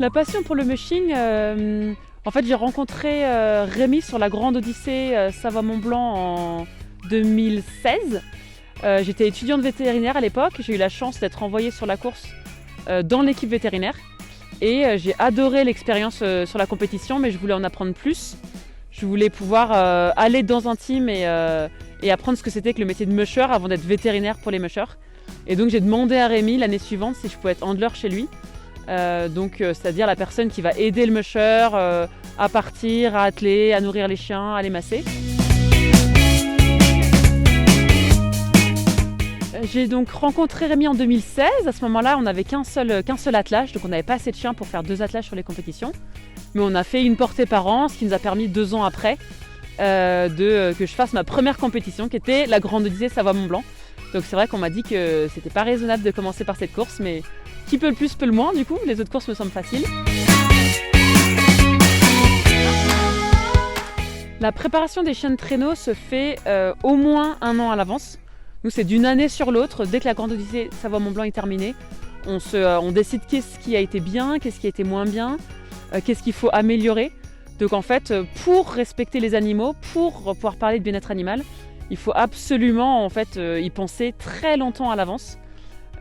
La passion pour le mushing, en fait j'ai rencontré Rémi sur la Grande Odyssée Savoie-Mont-Blanc en 2016. J'étais étudiante vétérinaire à l'époque, j'ai eu la chance d'être envoyée sur la course dans l'équipe vétérinaire et j'ai adoré l'expérience sur la compétition, mais je voulais en apprendre plus. Je voulais pouvoir aller dans un team et apprendre ce que c'était que le métier de musher avant d'être vétérinaire pour les mushers. Et donc j'ai demandé à Rémi l'année suivante si je pouvais être handler chez lui. C'est-à-dire la personne qui va aider le musher à partir, à atteler, à nourrir les chiens, à les masser. J'ai donc rencontré Rémi en 2016. À ce moment-là, on n'avait qu'un seul attelage, donc on n'avait pas assez de chiens pour faire 2 attelages sur les compétitions. Mais on a fait une portée par an, ce qui nous a permis 2 ans après que je fasse ma première compétition, qui était la Grande Odyssée Savoie-Mont-Blanc. Donc c'est vrai qu'on m'a dit que c'était pas raisonnable de commencer par cette course, mais qui peut le plus peut le moins du coup, les autres courses me semblent faciles. La préparation des chiens de traîneau se fait au moins 1 an à l'avance. Nous c'est d'une année sur l'autre, dès que la Grande Odyssée Savoie-Mont-Blanc est terminée, on décide qu'est-ce qui a été bien, qu'est-ce qui a été moins bien, qu'est-ce qu'il faut améliorer. Donc en fait, pour respecter les animaux, pour pouvoir parler de bien-être animal, il faut absolument en fait, y penser très longtemps à l'avance.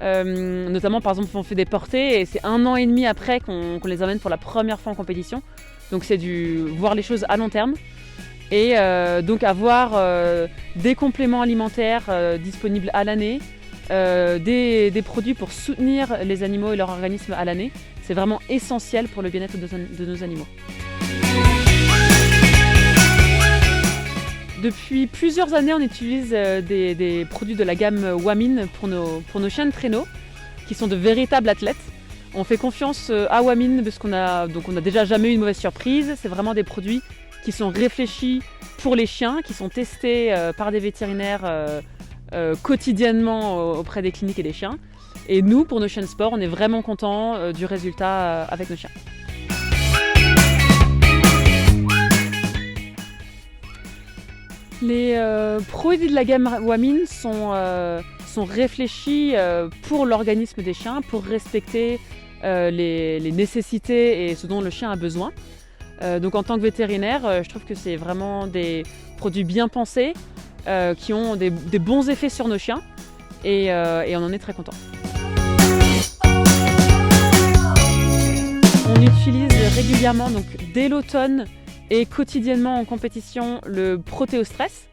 Notamment par exemple on fait des portées et c'est 1 an et demi après qu'on les amène pour la première fois en compétition. Donc c'est voir les choses à long terme. Et donc avoir des compléments alimentaires disponibles à l'année, des produits pour soutenir les animaux et leur organisme à l'année. C'est vraiment essentiel pour le bien-être de nos animaux. Depuis plusieurs années, on utilise des produits de la gamme Wamin pour nos chiens de traîneau, qui sont de véritables athlètes. On fait confiance à Wamin parce qu'on a déjà jamais eu une mauvaise surprise. C'est vraiment des produits qui sont réfléchis pour les chiens, qui sont testés par des vétérinaires quotidiennement auprès des cliniques et des chiens. Et nous, pour nos chiens de sport, on est vraiment contents du résultat avec nos chiens. Les produits de la gamme Wamin sont réfléchis pour l'organisme des chiens, pour respecter les nécessités et ce dont le chien a besoin. Donc en tant que vétérinaire, je trouve que c'est vraiment des produits bien pensés qui ont des bons effets sur nos chiens et on en est très content. On utilise régulièrement, donc dès l'automne et quotidiennement en compétition, le Protéostress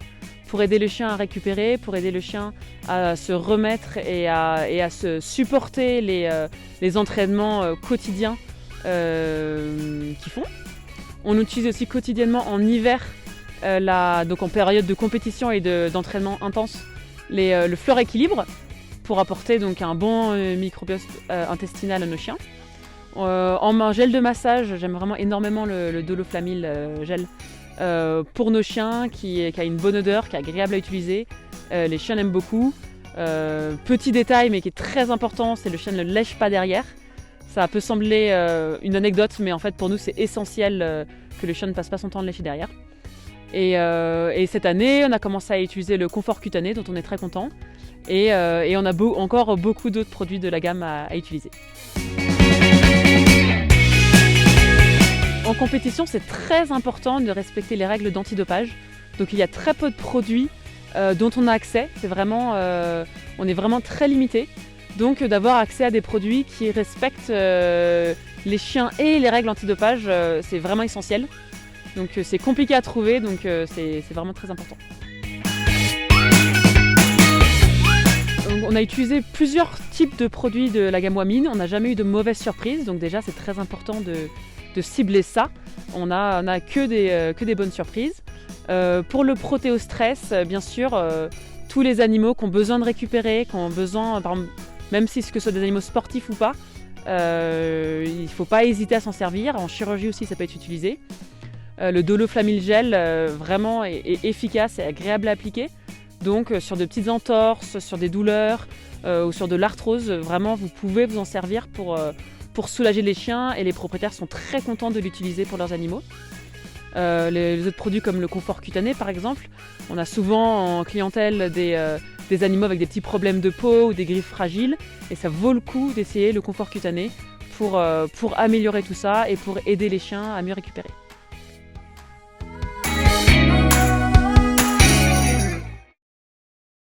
pour aider le chien à récupérer, pour aider le chien à se remettre et à se supporter les entraînements quotidiens qu'ils font. On utilise aussi quotidiennement en hiver, donc en période de compétition et d'entraînement intense, le Fleur Équilibre pour apporter donc un bon microbiote intestinal à nos chiens. En gel de massage, j'aime vraiment énormément le Doloflamil gel pour nos chiens qui a une bonne odeur, qui est agréable à utiliser. Les chiens l'aiment beaucoup. Petit détail mais qui est très important, c'est le chien ne le lèche pas derrière. Ça peut sembler une anecdote, mais en fait pour nous c'est essentiel que le chien ne passe pas son temps à le lécher derrière. Et cette année, on a commencé à utiliser le confort cutané dont on est très content. Et on a encore beaucoup d'autres produits de la gamme à utiliser. En compétition, c'est très important de respecter les règles d'antidopage. Donc il y a très peu de produits dont on a accès. On est vraiment très limité. Donc d'avoir accès à des produits qui respectent les chiens et les règles antidopage, c'est vraiment essentiel. Donc c'est compliqué à trouver, donc c'est vraiment très important. On a utilisé plusieurs types de produits de la gamme Wamin. On n'a jamais eu de mauvaises surprises, donc déjà c'est très important de cibler ça. On n'a que des bonnes surprises. Pour le Protéostress, bien sûr, tous les animaux qui ont besoin de récupérer, qui ont besoin, par exemple, même si ce soit des animaux sportifs ou pas, il ne faut pas hésiter à s'en servir. En chirurgie aussi, ça peut être utilisé. Le Doloflamil gel vraiment est efficace et agréable à appliquer. Donc sur de petites entorses, sur des douleurs ou sur de l'arthrose, vraiment vous pouvez vous en servir pour soulager les chiens et les propriétaires sont très contents de l'utiliser pour leurs animaux. Les autres produits comme le confort cutané par exemple, on a souvent en clientèle des animaux avec des petits problèmes de peau ou des griffes fragiles et ça vaut le coup d'essayer le confort cutané pour améliorer tout ça et pour aider les chiens à mieux récupérer.